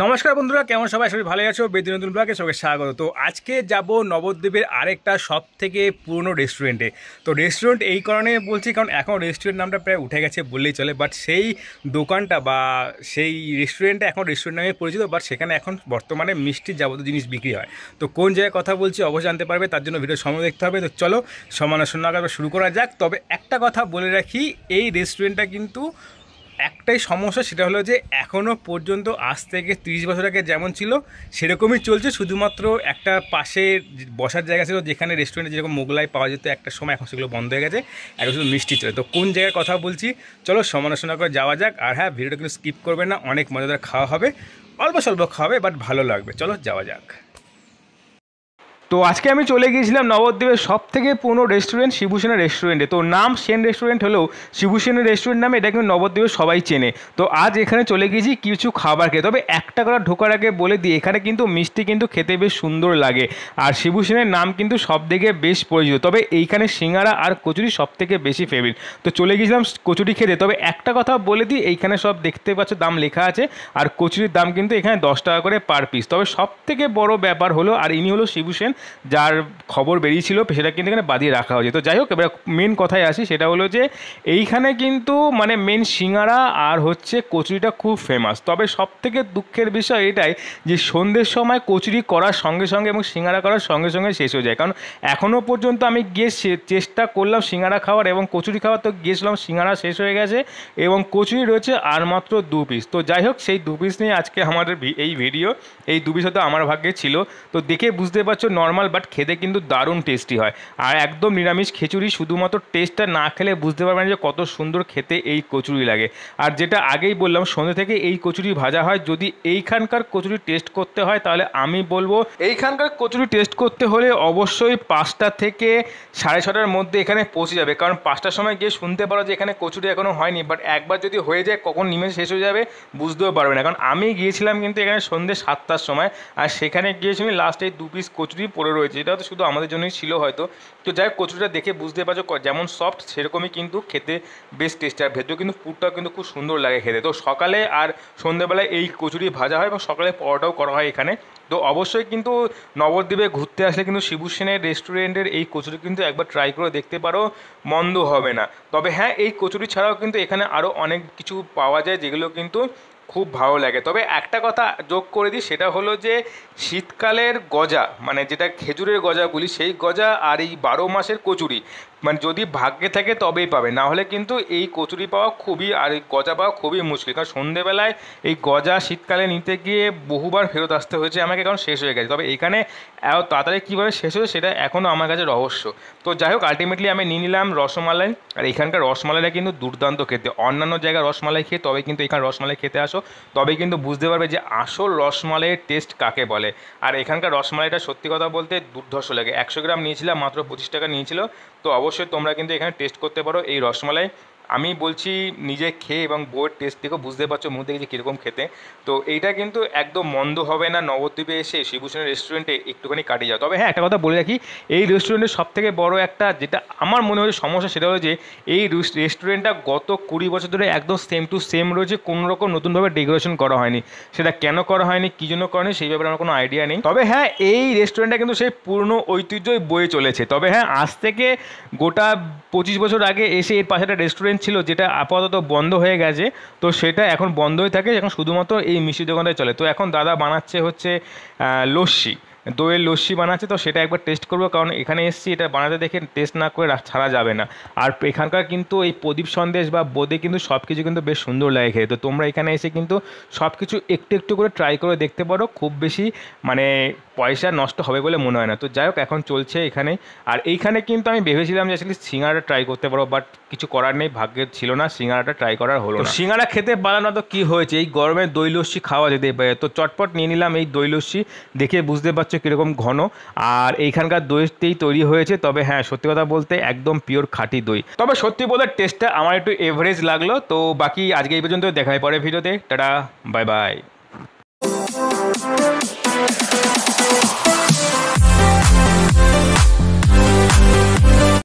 নমস্কার বন্ধুরা, কেমন সবাই? সবাই ভালো আছো? বেদিনতুন ব্লগে সবাইকে স্বাগত। তো আজকে যাব নবদ্বীপের আরেকটা সব থেকে পুরনো রেস্টুরেন্টে। তো রেস্টুরেন্ট এই কারণে বলছি কারণ এখন রেস্টুরেন্ট নামটা প্রায় উঠে গেছে বললেই চলে, বাট সেই দোকানটা বা সেই রেস্টুরেন্টটা এখন রেস্টুরেন্ট নামে পরিচিত, বাট সেখানে এখন বর্তমানে মিষ্টির যাবতীয় জিনিস বিক্রি হয়। তো কোন জায়গায় কথা বলছি অবশ্যই জানতে পারবে, তার জন্য ভিডিও সময় দেখতে হবে। তো চলো সমালোচনা শুরু করা যাক। তবে একটা কথা বলে রাখি, এই রেস্টুরেন্টটা কিন্তু একটাই সমস্যা, সেটা হলো যে এখনও পর্যন্ত আজ থেকে 30 বছর আগে যেমন ছিল সেরকমই চলছে। শুধুমাত্র একটা পাশে বসার জায়গা ছিল যেখানে রেস্টুরেন্টে যেরকম মোগলাই পাওয়া যেত একটা সময়, এখন সেগুলো বন্ধ হয়ে গেছে, এখন শুধু মিষ্টি চলে। তো কোন জায়গার কথা বলছি চলো সমালোচনা করে যাওয়া যাক। আর হ্যাঁ, ভিডিওটা কিন্তু স্কিপ করবে না, অনেক মজাদার খাওয়া হবে, অল্প স্বল্প খাওয়া হবে, বাট ভালো লাগবে। চলো যাওয়া যাক। তো আজকে আমি চলে গিয়েছিলাম নবদ্বীপের সব থেকে পুরনো রেস্টুরেন্ট শিবুসেনের রেস্টুরেন্টে। তো নাম সেন রেস্টুরেন্ট হলেও শিবুসেনের রেস্টুরেন্ট নামে এটা কিন্তু নবদ্বীপের সবাই চেনে। তো আজ এখানে চলে গিয়েছি কিছু খাবার খেয়ে। তবে একটা কথা ঢোকার আগে বলে দিই, এখানে কিন্তু মিষ্টি কিন্তু খেতে বেশ সুন্দর লাগে, আর শিবুসেনের নাম কিন্তু সব থেকে বেশ পরিচিত। তবে এইখানে সিঙ্গারা আর কচুরি সব থেকে বেশি ফেভারিট। তো চলে গিয়েছিলাম কচুরি খেতে। তবে একটা কথা বলে দিই, এইখানে সব দেখতে পাচ্ছ দাম লেখা আছে, আর কচুরির দাম কিন্তু এখানে 10 টাকা করে পার পিস। তবে সব থেকে বড় ব্যাপার হলো, আর ইনি হলো শিবু সেন, যার খবর বেরিয়েছিল সেটা কিন্তু এখানে বাদিয়ে রাখা হয়েছে। তো যাই হোক, এবার মেন কথায় আসি, সেটা হলো যে এইখানে কিন্তু মানে মেন সিঙ্গারা আর হচ্ছে কচুরিটা খুব ফেমাস। তবে সব থেকে দুঃখের বিষয় এটাই যে সন্ধ্যের সময় কচুরি করার সঙ্গে সঙ্গে এবং সিঙ্গারা করার সঙ্গে সঙ্গে শেষ হয়ে যায়। কারণ এখনও পর্যন্ত আমি গিয়ে চেষ্টা করলাম সিঙ্গারা খাওয়ার এবং কচুরি খাওয়ার, তো গিয়েছিলাম সিঙ্গারা শেষ হয়ে গেছে এবং কচুরি রয়েছে আর মাত্র 2 পিস। তো যাই হোক, সেই 2 পিস নিয়ে আজকে আমাদের এই ভিডিও। এই 2 পিস হয়তো আমার ভাগ্যে ছিল। তো দেখে বুঝতে পারছো নর্মাল, বাট খেতে কিন্তু দারুণ টেস্টি হয়। আর একদম নিরামিষ খিচুড়ি, শুধুমাত্র টেস্টটা না খেলে বুঝতে পারবেন যে কত সুন্দর খেতে এই কচুরি লাগে। আর যেটা আগেই বললাম, সন্ধ্যে থেকে এই কচুরি ভাজা হয়। যদি এইখানকার কচুরি টেস্ট করতে হয় তাহলে আমি বলবো এইখানকার কচুরি টেস্ট করতে হলে অবশ্যই 5টা থেকে 6:30টার মধ্যে এখানে পৌঁছে যাবে। কারণ 5টার সময় গিয়ে শুনতে পারো যে এখানে কচুরি এখনও হয়নি, বাট একবার যদি হয়ে যায় কখন নিমেষে শেষ হয়ে যাবে বুঝতেও পারবে না। কারণ আমি গিয়েছিলাম কিন্তু এখানে সন্ধ্যে 7টার সময়, আর সেখানে গিয়েছিলাম লাস্ট এই 2 পিস কচুরি পড়ে রয়েছে। এটা তো শুধু আমাদের জন্যই ছিল হয়তো। তো যাই হোক, কচুরিটা দেখে বুঝতে পারছো যেমন সফট সেরকমই কিন্তু খেতে বেশ টেস্টি, আর ভেতরে কিন্তু পুরটাও কিন্তু খুব সুন্দর লাগে খেতে। তো সকালে আর সন্ধ্যেবেলায় এই কচুরি ভাজা হয় এবং সকালে পরোটাও করা হয় এখানে। তো অবশ্যই কিন্তু নবদ্বীপে ঘুরতে আসলে কিন্তু শিবু সেনের রেস্টুরেন্টের এই কচুরি কিন্তু একবার ট্রাই করে দেখতে পারো, মন্দ হবে না। তবে হ্যাঁ, এই কচুরি ছাড়াও কিন্তু এখানে আরও অনেক কিছু পাওয়া যায় যেগুলো কিন্তু খুব ভালো লাগে। তবে একটা কথা যোগ করে দিই, সেটা হলো যে শীতকালের গজা, মানে যেটা খেজুরের গজা বলি, সেই গজা আর এই 12 মাসের কচুরি, মানে যদি ভাগ্যে থাকে তবেই পাবে, না হলে কিন্তু এই কচুরি পাওয়া খুবই, আর এই গজা পাওয়া খুবই মুশকিল। কারণ সন্ধেবেলায় এই গজা শীতকালে নিতে গিয়ে বহুবার ফেরত আসতে হয়েছে আমাকে, কারণ শেষ হয়ে গেছে। তবে এখানে এত তাড়াতাড়ি কীভাবে শেষ হয়েছে সেটা এখনও আমার কাছে রহস্য। তো যাই হোক, আলটিমেটলি আমি নিয়ে নিলাম রসমালাই। আর এখানকার রসমালাইটা কিন্তু দুর্দান্ত খেতে। অন্যান্য জায়গায় রসমালাই খেয়ে তবে কিন্তু এখানে রসমালাই খেতে আসো, তবে কিন্তু বুঝতে পারবে যে আসল রসমালাইয়ের টেস্ট কাকে বলে। আর এখানকার রসমালাইটা সত্যি কথা বলতে দুর্ধর্ষ লাগে। 100 গ্রাম নিয়েছিলাম, মাত্র 25 টাকা নিয়েছিল। তো অবশ্যই তোমরা কিন্তু এখানে টেস্ট করতে পারো এই রসমালাই। আমি বলছি নিজে খেয়ে এবং বইয়ের টেস্ট থেকেও বুঝতে পারছো মুখ থেকে যে কীরকম খেতে। তো এইটা কিন্তু একদম মন্দ হবে না, নবদ্বীপে এসে শিবুসেনের রেস্টুরেন্টে একটুখানি কাটিয়ে যাও। তবে হ্যাঁ, একটা কথা বলে রাখি, এই রেস্টুরেন্টের সবথেকে বড় একটা যেটা আমার মনে হয় সমস্যা, সেটা হলো যে এই রেস্টুরেন্টটা গত 20 বছর ধরে একদম সেম টু সেম রয়েছে, কোনো রকম নতুনভাবে ডেকোরেশন করা হয়নি। সেটা কেন করা হয়নি, কী জন্য করা হয়নি, সেই ব্যাপারে আমার কোনো আইডিয়া নেই। তবে হ্যাঁ, এই রেস্টুরেন্টটা কিন্তু সেই পুরনো ঐতিহ্যই বয়ে চলেছে। তবে হ্যাঁ, আজ থেকে গোটা 25 বছর আগে এসে এর পাশে একটা রেস্টুরেন্ট ছিল যেটা আপাতত বন্ধ হয়ে গেছে। তো সেটা এখন বন্ধ হয়ে থাকে, এখন শুধুমাত্র এই মিষ্টি দোকানটাই চলে। তো এখন দাদা বানাচ্ছে হচ্ছে লস্যি, দইয়ের লস্যি বানাচ্ছে। তো সেটা একবার টেস্ট করবো, কারণ এখানে এসেছি, এটা বানাতে দেখে টেস্ট না করে ছাড়া যাবে না। আর এখানকার কিন্তু এই প্রদীপ সন্দেশ বা বোঁদে কিন্তু সব কিছু কিন্তু বেশ সুন্দর লাগে খেতে। তো তোমরা এখানে এসে কিন্তু সব কিছু একটু একটু করে ট্রাই করে দেখতে পারো, খুব বেশি মানে পয়সা নষ্ট হবে বলে মনে হয় না। তো যাই হোক, এখন চলছে এখানে। আর এইখানে কিন্তু আমি ভেবেছিলাম যে আসলে সিঙ্গাড়া ট্রাই করতে পারো, বাট কিছু করার নেই, ভাগ্যের ছিল না, সিঙ্গাড়াটা ট্রাই করার হলো না। সিঙ্গাড়া খেতে পারলাম না তো কী হয়েছে, এই গরমে দই লস্যি খাওয়া যেতে পারে। তো চটপট নিয়ে নিলাম এই দই লস্যি, দেখে বুঝতে পারছো কীরকম ঘন, আর এইখানকার দইতেই তৈরি হয়েছে। তবে হ্যাঁ, সত্যি কথা বলতে একদম পিওর খাঁটি দই। তবে সত্যি বলে টেস্টটা আমার একটু এভারেজ লাগলো। তো বাকি আজকে এই পর্যন্ত, দেখা হয় পরের ভিডিওতে। Tata, bye bye.